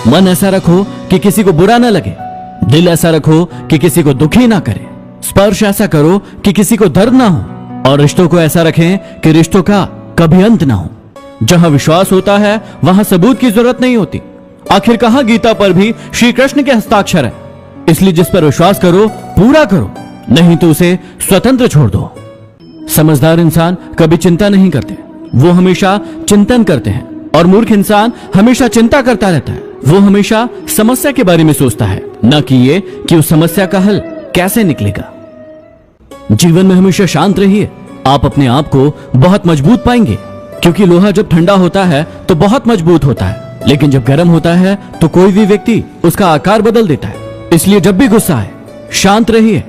मन ऐसा रखो कि किसी को बुरा ना लगे, दिल ऐसा रखो कि किसी को दुखी ना करे, स्पर्श ऐसा करो कि किसी को दर्द ना हो, और रिश्तों को ऐसा रखें कि रिश्तों का कभी अंत ना हो। जहां विश्वास होता है वहां सबूत की जरूरत नहीं होती। आखिर कहां गीता पर भी श्री कृष्ण के हस्ताक्षर है। इसलिए जिस पर विश्वास करो पूरा करो, नहीं तो उसे स्वतंत्र छोड़ दो। समझदार इंसान कभी चिंता नहीं करते, वो हमेशा चिंतन करते हैं, और मूर्ख इंसान हमेशा चिंता करता रहता है। वो हमेशा समस्या के बारे में सोचता है, न कि ये कि उस समस्या का हल कैसे निकलेगा। जीवन में हमेशा शांत रहिए, आप अपने आप को बहुत मजबूत पाएंगे, क्योंकि लोहा जब ठंडा होता है तो बहुत मजबूत होता है, लेकिन जब गर्म होता है तो कोई भी व्यक्ति उसका आकार बदल देता है। इसलिए जब भी गुस्सा आए शांत रहिए।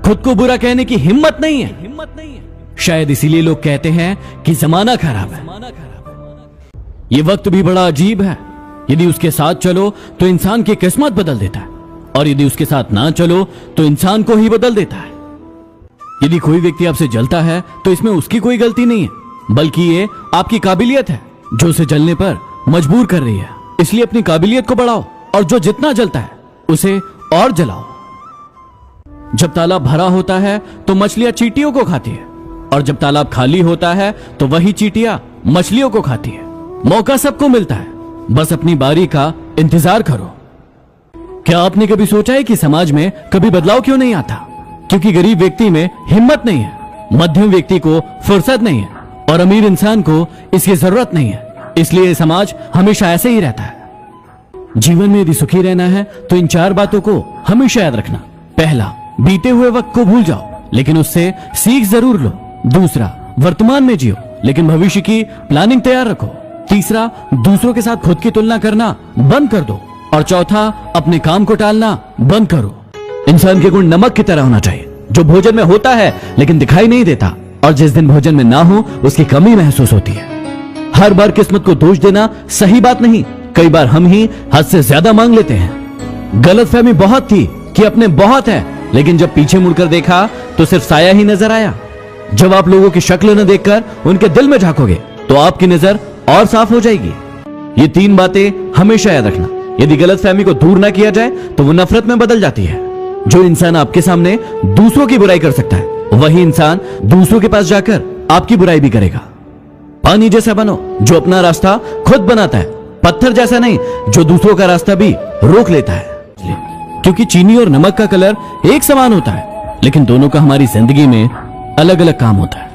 खुद को बुरा कहने की हिम्मत नहीं है। शायद इसीलिए लोग कहते हैं कि जमाना खराब है। ये वक्त भी बड़ा अजीब है। यदि उसके साथ चलो तो इंसान की किस्मत बदल देता है, और यदि उसके साथ ना चलो तो इंसान को ही बदल देता है। यदि कोई व्यक्ति आपसे जलता है तो इसमें उसकी कोई गलती नहीं है, बल्कि ये आपकी काबिलियत है जो उसे जलने पर मजबूर कर रही है। इसलिए अपनी काबिलियत को बढ़ाओ, और जो जितना जलता है उसे और जलाओ। जब तालाब भरा होता है तो मछलियां चींटियों को खाती है, और जब तालाब खाली होता है तो वही चींटियां मछलियों को खाती है। मौका सबको मिलता है, बस अपनी बारी का इंतजार करो। क्या आपने कभी सोचा है कि समाज में कभी बदलाव क्यों नहीं आता? क्योंकि गरीब व्यक्ति में हिम्मत नहीं है, मध्यम व्यक्ति को फुर्सत नहीं है, और अमीर इंसान को इसकी जरूरत नहीं है। इसलिए ये समाज हमेशा ऐसे ही रहता है। जीवन में यदि सुखी रहना है तो इन 4 बातों को हमेशा याद रखना। पहला, बीते हुए वक्त को भूल जाओ, लेकिन उससे सीख जरूर लो। दूसरा, वर्तमान में जियो, लेकिन भविष्य की प्लानिंग तैयार रखो। तीसरा, दूसरों के साथ खुद की तुलना करना बंद कर दो। और चौथा, अपने काम को टालना बंद करो। इंसान के गुण नमक की तरह होना चाहिए, जो भोजन में होता है लेकिन दिखाई नहीं देता, और जिस दिन भोजन में ना हो उसकी कमी महसूस होती है। हर बार किस्मत को दोष देना सही बात नहीं। कई बार हम ही हद से ज्यादा मांग लेते हैं। गलतफहमी बहुत थी कि अपने बहुत है, लेकिन जब पीछे मुड़कर देखा तो सिर्फ साया ही नजर आया। जब आप लोगों की शक्ल न देखकर उनके दिल में झांकोगे तो आपकी नजर और साफ हो जाएगी। ये 3 बातें हमेशा याद रखना। यदि गलतफहमी को दूर ना किया जाए तो वो नफरत में बदल जाती है। जो इंसान आपके सामने दूसरों की बुराई कर सकता है, वही इंसान दूसरों के पास जाकर आपकी बुराई भी करेगा। पानी जैसा बनो जो अपना रास्ता खुद बनाता है, पत्थर जैसा नहीं जो दूसरों का रास्ता भी रोक लेता है। क्योंकि चीनी और नमक का कलर एक समान होता है, लेकिन दोनों का हमारी जिंदगी में अलग अलग काम होता है।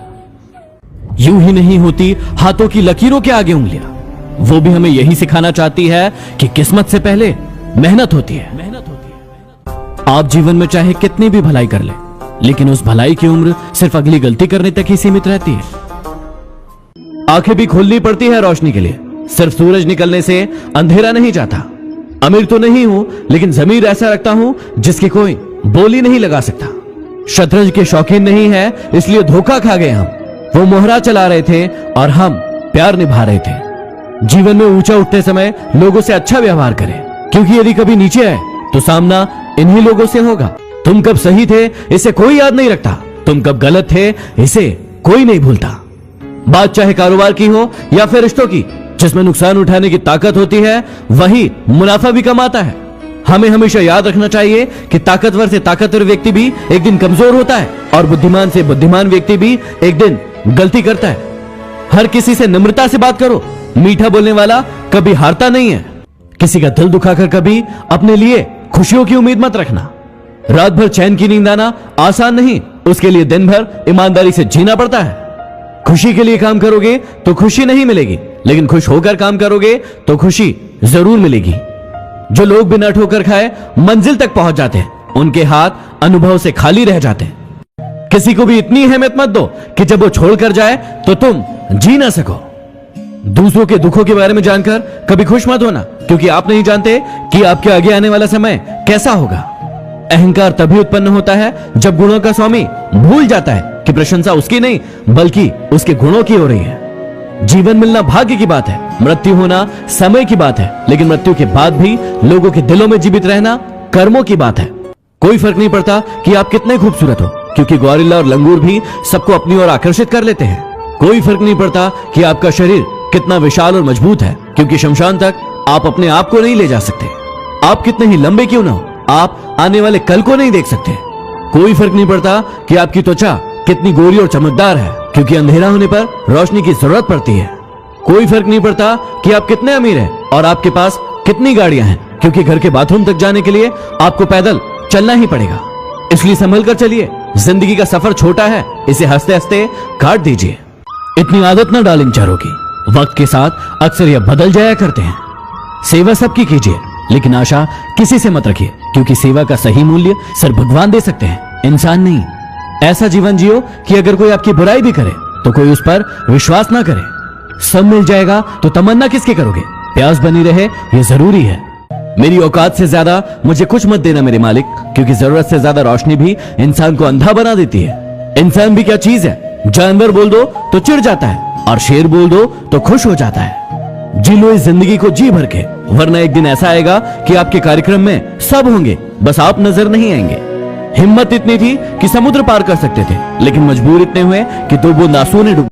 यूं ही नहीं होती हाथों की लकीरों के आगे उंगलियां। वो भी हमें यही सिखाना चाहती है कि किस्मत से पहले मेहनत होती है। आप जीवन में चाहे कितनी भी भलाई कर ले, लेकिन उस भलाई की उम्र सिर्फ अगली गलती करने तक ही सीमित रहती है। आंखें भी खोलनी पड़ती है रोशनी के लिए। सिर्फ सूरज निकलने से अंधेरा नहीं जाता। अमीर तो नहीं हूं, लेकिन जमीर ऐसा रखता हूं जिसकी कोई बोली नहीं लगा सकता। शतरंज के शौकीन नहीं है, इसलिए धोखा खा गए हम। वो मोहरा चला रहे थे और हम प्यार निभा रहे थे। जीवन में ऊंचा उठते समय लोगों से अच्छा व्यवहार करें, क्योंकि यदि कभी नीचे आए तो सामना इन्हीं लोगों से होगा। तुम कब सही थे इसे कोई याद नहीं रखता, तुम कब गलत थे इसे कोई नहीं भूलता। बात चाहे कारोबार की हो या फिर रिश्तों की, जिसमें नुकसान उठाने की ताकत होती है वही मुनाफा भी कमाता है। हमें हमेशा याद रखना चाहिए कि ताकतवर से ताकतवर व्यक्ति भी एक दिन कमजोर होता है, और बुद्धिमान से बुद्धिमान व्यक्ति भी एक दिन गलती करता है। हर किसी से नम्रता से बात करो। मीठा बोलने वाला कभी हारता नहीं है। किसी का दिल दुखाकर कभी अपने लिए खुशियों की उम्मीद मत रखना। रात भर चैन की नींद आना आसान नहीं, उसके लिए दिन भर ईमानदारी से जीना पड़ता है। खुशी के लिए काम करोगे तो खुशी नहीं मिलेगी, लेकिन खुश होकर काम करोगे तो खुशी जरूर मिलेगी। जो लोग बिना ठोकर खाए मंजिल तक पहुंच जाते हैं, उनके हाथ अनुभव से खाली रह जाते हैं। किसी को भी इतनी अहमियत मत दो कि जब वो छोड़कर जाए तो तुम जी ना सको। दूसरों के दुखों के बारे में जानकर कभी खुश मत होना, क्योंकि आप नहीं जानते कि आपके आगे आने वाला समय कैसा होगा। अहंकार तभी उत्पन्न होता है जब गुणों का स्वामी भूल जाता है कि प्रशंसा उसकी नहीं बल्कि उसके गुणों की हो रही है। जीवन मिलना भाग्य की बात है, मृत्यु होना समय की बात है, लेकिन मृत्यु के बाद भी लोगों के दिलों में जीवित रहना कर्मों की बात है। कोई फर्क नहीं पड़ता कि आप कितने खूबसूरत हो, क्योंकि गोरिल्ला और लंगूर भी सबको अपनी ओर आकर्षित कर लेते हैं। कोई फर्क नहीं पड़ता कि आपका शरीर कितना विशाल और मजबूत है, क्योंकि शमशान तक आप अपने आप को नहीं ले जा सकते। आप कितने ही लंबे क्यों ना हो, आप आने वाले कल को नहीं देख सकते। कोई फर्क नहीं पड़ता कि आपकी त्वचा कितनी गोरी और चमकदार है, क्योंकि अंधेरा होने पर रोशनी की जरूरत पड़ती है। कोई फर्क नहीं पड़ता कि आप कितने अमीर हैं और आपके पास कितनी गाड़ियां हैं, क्योंकि घर के बाथरूम तक जाने के लिए आपको पैदल चलना ही पड़ेगा। इसलिए संभल कर चलिए, जिंदगी का सफर छोटा है, इसे हंसते हंसते काट दीजिए। इतनी आदत न डालें चारों की, वक्त के साथ अक्सर यह बदल जाया करते हैं। सेवा सबकी कीजिए, लेकिन आशा किसी से मत रखिए, क्योंकि सेवा का सही मूल्य सिर्फ भगवान दे सकते हैं, इंसान नहीं। ऐसा जीवन जियो कि अगर कोई आपकी बुराई भी करे तो कोई उस पर विश्वास ना करे। सब मिल जाएगा तो तमन्ना किसकी करोगे? प्यास बनी रहे ये जरूरी है। मेरी औकात से ज्यादा मुझे कुछ मत देना मेरे मालिक, क्योंकि जरूरत से ज्यादा रोशनी भी इंसान को अंधा बना देती है। इंसान भी क्या चीज है, जानवर बोल दो तो चिढ़ जाता है और शेर बोल दो तो खुश हो जाता है। जी लो इस जिंदगी को जी भर के, वरना एक दिन ऐसा आएगा कि आपके कार्यक्रम में सब होंगे, बस आप नजर नहीं आएंगे। हिम्मत इतनी थी कि समुद्र पार कर सकते थे, लेकिन मजबूर इतने हुए कि 2 बूंद आंसू ने डूब